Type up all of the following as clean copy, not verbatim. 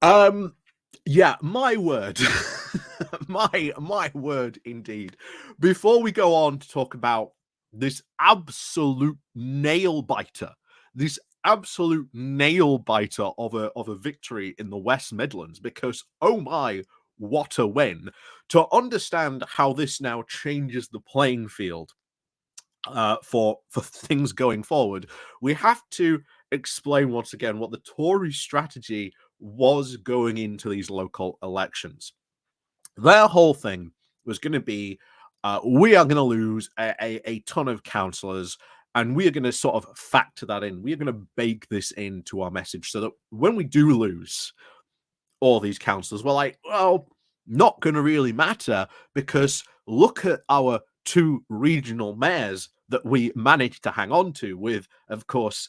Um, yeah, my word. My word indeed. Before we go on to talk about this absolute nail biter, this absolute nail biter of a victory in the West Midlands, because oh my, what a win. To understand how this now changes the playing field for things going forward, we have to explain once again what the Tory strategy was going into these local elections. Their whole thing was going to be, we are going to lose a ton of councillors, and we are going to sort of factor that in. We are going to bake this into our message so that when we do lose all these councillors, we're like, well, not going to really matter, because look at our two regional mayors that we managed to hang on to with, of course,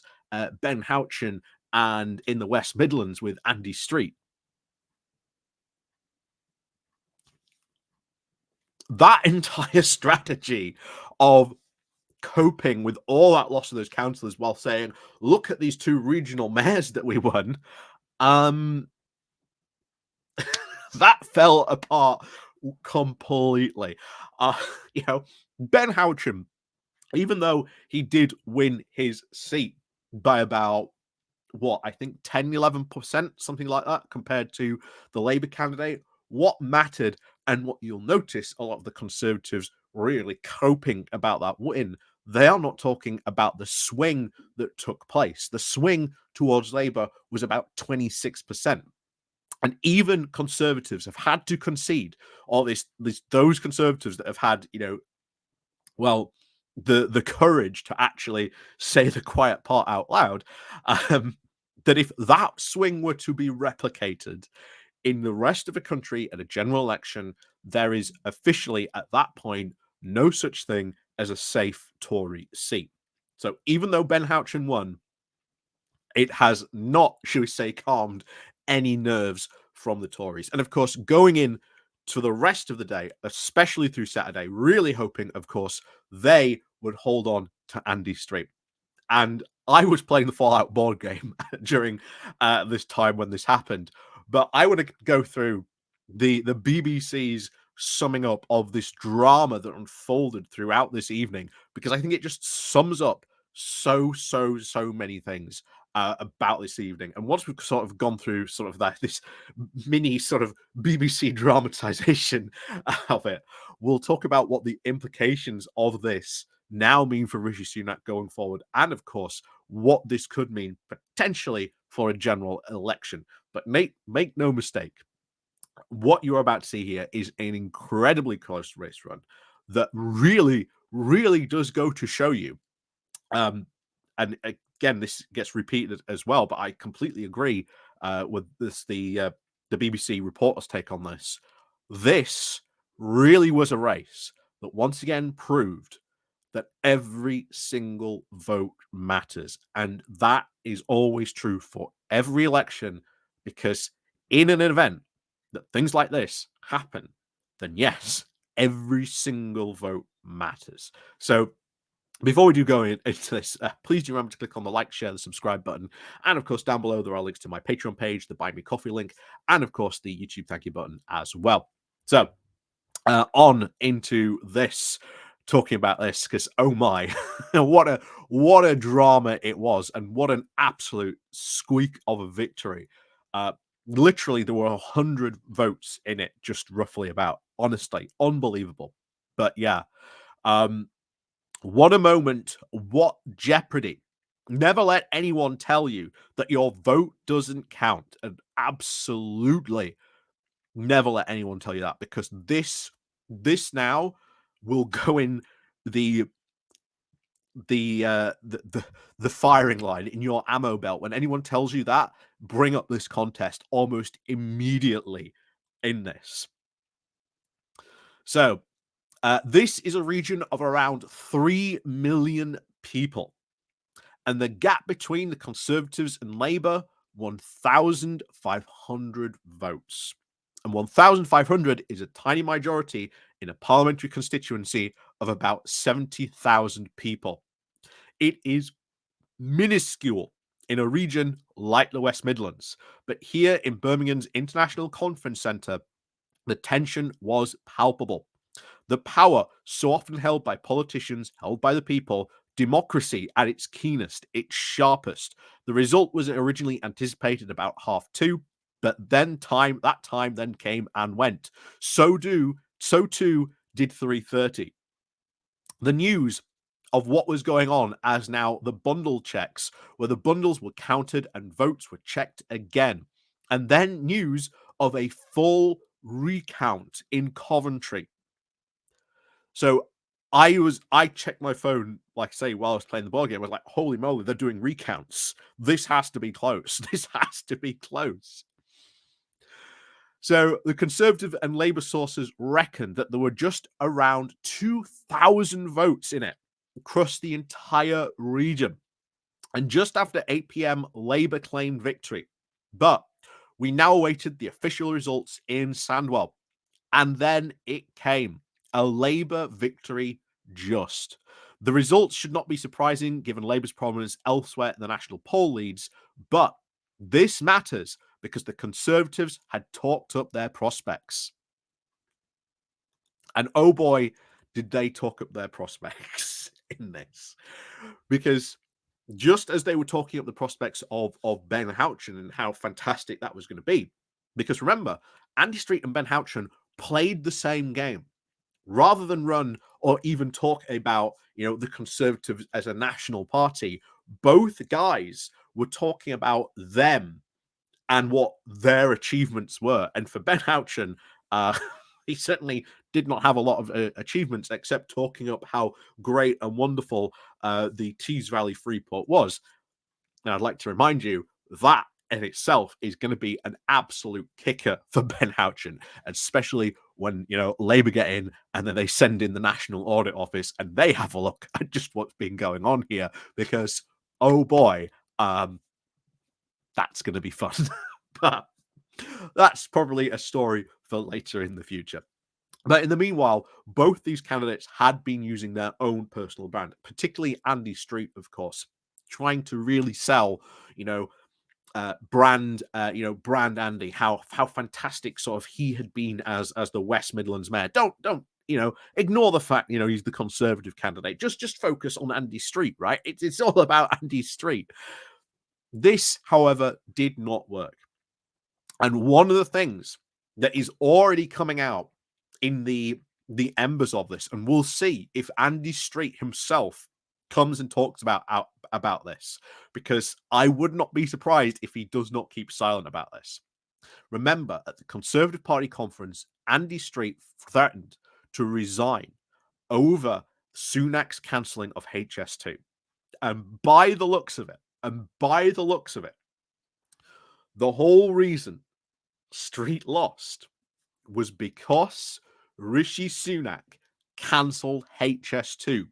Ben Houchen, and in the West Midlands with Andy Street. That entire strategy of coping with all that loss of those councillors while saying, look at these two regional mayors that we won, um, that fell apart completely. You know, Ben Houchen, even though he did win his seat by about what I think 10-11%, something like that, compared to the Labour candidate, what mattered, and what you'll notice a lot of the Conservatives really coping about that win, they are not talking about the swing that took place. The swing towards Labour was about 26%. And even Conservatives have had to concede, or those Conservatives that have had, well, the courage to actually say the quiet part out loud, um, that if that swing were to be replicated in the rest of the country at a general election, there is officially at that point no such thing as a safe Tory seat. So even though Ben Houchen won, it has not, shall we say, calmed any nerves from the Tories. And of course, going in to the rest of the day, especially through Saturday, really hoping, of course, they would hold on to Andy Street. And I was playing the Fallout board game during this time when this happened. But I want to go through the BBC's summing up of this drama that unfolded throughout this evening, because I think it just sums up so many things about this evening. And once we've sort of gone through sort of this mini sort of BBC dramatization of it, we'll talk about what the implications of this now mean for Rishi Sunak going forward, and of course, what this could mean potentially for a general election. But make no mistake, what you're about to see here is an incredibly close race run that really does go to show you. And again, this gets repeated as well, but I completely agree with the BBC reporter's take on this. This really was a race that once again proved that every single vote matters. And that is always true for every election, because in an event that things like this happen, then yes, every single vote matters. So before we do go into this, please do remember to click on the like, share, the subscribe button. And of course, down below, there are links to my Patreon page, the Buy Me Coffee link, and of course, the YouTube thank you button as well. So on into this, talking about this, because oh my, what a drama it was, and what an absolute squeak of a victory. Literally, there were 100 votes in it, just roughly about. Honestly, unbelievable. But yeah, what a moment, what jeopardy. Never let anyone tell you that your vote doesn't count, and absolutely never let anyone tell you that, because this now will go in the the firing line in your ammo belt. When anyone tells you that, bring up this contest almost immediately in this. So this is a region of around 3 million people, and the gap between the Conservatives and Labour, 1,500 votes. And 1,500 is a tiny majority in a parliamentary constituency of about 70,000 people. It is minuscule in a region like the West Midlands. But here in Birmingham's International Conference Centre, the tension was palpable. The power so often held by politicians, held by the people, democracy at its keenest, its sharpest. The result was originally anticipated about 2:30, but then that time then came and went. So too did 3:30. The news of what was going on as now the bundle checks, where the bundles were counted and votes were checked again. And then news of a full recount in Coventry. So I checked my phone, like I say, while I was playing the ball game. I was like, holy moly, they're doing recounts. This has to be close. This has to be close. So the Conservative and Labour sources reckoned that there were just around 2,000 votes in it across the entire region. And just after 8 p.m., Labour claimed victory. But we now awaited the official results in Sandwell. And then it came. A Labour victory just. The results should not be surprising given Labour's prominence elsewhere in the national poll leads, but this matters because the Conservatives had talked up their prospects. And oh boy, did they talk up their prospects in this. Because just as they were talking up the prospects of Ben Houchen and how fantastic that was going to be, because remember, Andy Street and Ben Houchen played the same game. Rather than run or even talk about, the Conservatives as a national party, both guys were talking about them and what their achievements were. And for Ben Houchen, he certainly did not have a lot of achievements except talking up how great and wonderful the Tees Valley Freeport was. And I'd like to remind you that in itself is going to be an absolute kicker for Ben Houchen, especially when, Labour get in and then they send in the National Audit Office and they have a look at just what's been going on here, because, oh boy, that's going to be fun. But that's probably a story for later in the future. But in the meanwhile, both these candidates had been using their own personal brand, particularly Andy Street, of course, trying to really sell, brand Andy, how fantastic sort of he had been as the West Midlands mayor. Don't ignore the fact he's the Conservative candidate. Just focus on Andy Street, right? It's all about Andy Street. This, however, did not work. And one of the things that is already coming out in the embers of this, and we'll see if Andy Street himself comes and talks about this, because I would not be surprised if he does not keep silent about this. Remember, at the Conservative Party conference, Andy Street threatened to resign over Sunak's cancelling of HS2. And by the looks of it, the whole reason Street lost was because Rishi Sunak cancelled HS2.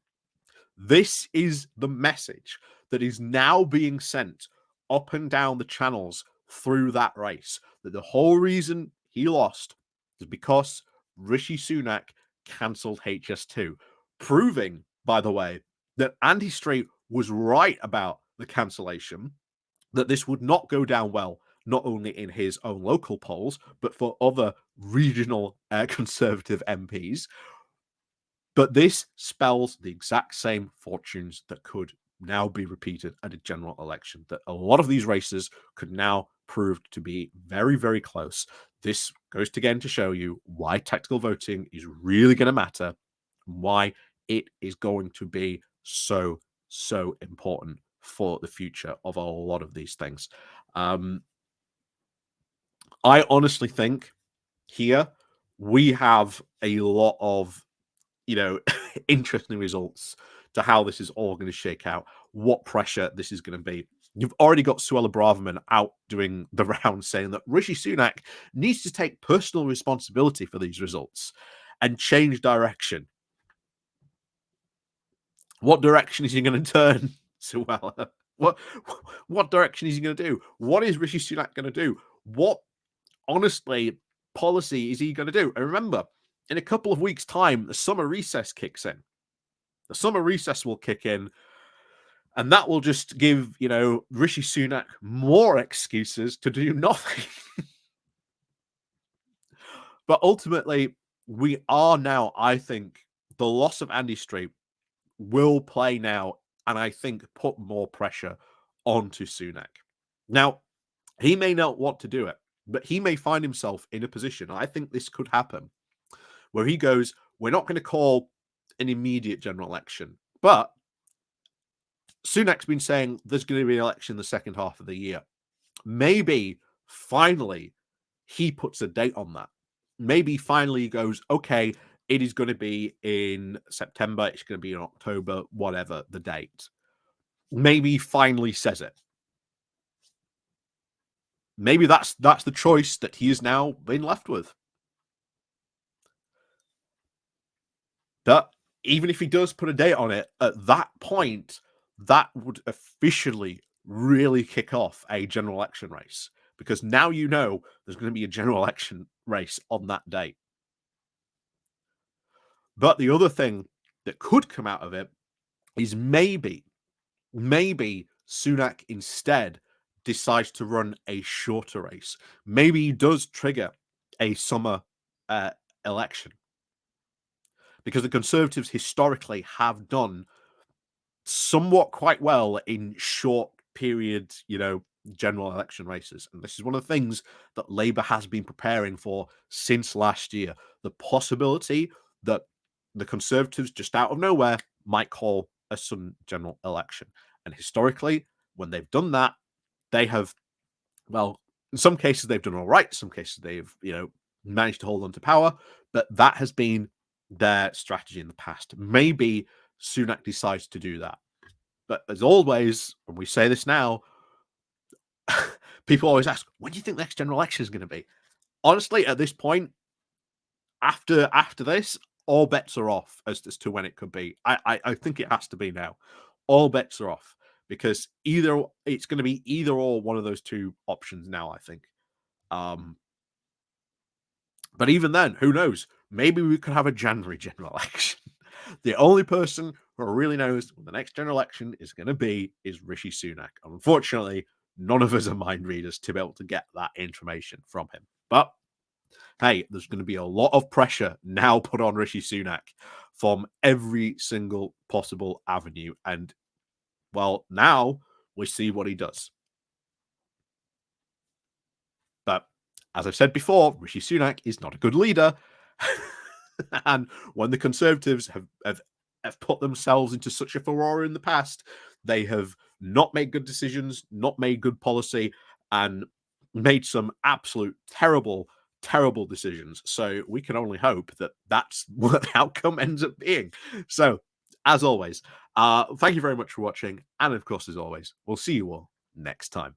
This is the message that is now being sent up and down the channels through that race. That the whole reason he lost is because Rishi Sunak cancelled HS2. Proving, by the way, that Andy Street was right about the cancellation, that this would not go down well, not only in his own local polls, but for other regional Conservative MPs. But this spells the exact same fortunes that could now be repeated at a general election, that a lot of these races could now prove to be very, very close. This goes again to show you why tactical voting is really going to matter, and why it is going to be so important for the future of a lot of these things. I honestly think here we have a lot of interesting results to how this is all going to shake out, what pressure this is going to be. You've already got Suella Braverman out doing the round saying that Rishi Sunak needs to take personal responsibility for these results and change direction. What direction is he going to turn, Suella? What direction is he going to do? What is Rishi Sunak going to do? What, honestly, policy is he going to do? And remember, in a couple of weeks' time, the summer recess kicks in. The summer recess will kick in, And that will just give, Rishi Sunak more excuses to do nothing. But ultimately, we are now, I think, the loss of Andy Street will play now, and I think put more pressure onto Sunak. Now, he may not want to do it, but he may find himself in a position, I think this could happen, where he goes, we're not going to call an immediate general election, but Sunak's been saying there's going to be an election the second half of the year. Maybe finally he puts a date on that. Maybe finally he goes, okay, it is going to be in September, it's going to be in October, whatever the date. Maybe he finally says it. Maybe that's the choice that he has now been left with. That even if he does put a date on it, at that point, that would officially really kick off a general election race, because now there's going to be a general election race on that date. But the other thing that could come out of it is maybe Sunak instead decides to run a shorter race. Maybe he does trigger a summer election, because the Conservatives historically have done somewhat quite well in short period, general election races. And this is one of the things that Labour has been preparing for since last year. The possibility that the Conservatives, just out of nowhere, might call a sudden general election. And historically, when they've done that, they have, well, in some cases they've done all right. In some cases they've, managed to hold on to power. But that has been their strategy in the past. Maybe Sunak decides to do that. But as always, and we say this now, people always ask, when do you think the next general election is going to be? Honestly, at this point, after this, all bets are off as to when it could be. I think it has to be now. All bets are off, because it's going to be either or one of those two options now, I think. But even then, who knows? Maybe we could have a January general election. The only person who really knows when the next general election is going to be is Rishi Sunak. Unfortunately, none of us are mind readers to be able to get that information from him. But hey, there's going to be a lot of pressure now put on Rishi Sunak from every single possible avenue. And, well, now we see what he does. But as I've said before, Rishi Sunak is not a good leader. And when the Conservatives have put themselves into such a furore in the past, they have not made good decisions, not made good policy, and made some absolute terrible decisions. So we can only hope that that's what the outcome ends up being. So, as always, thank you very much for watching. And of course, as always, we'll see you all next time.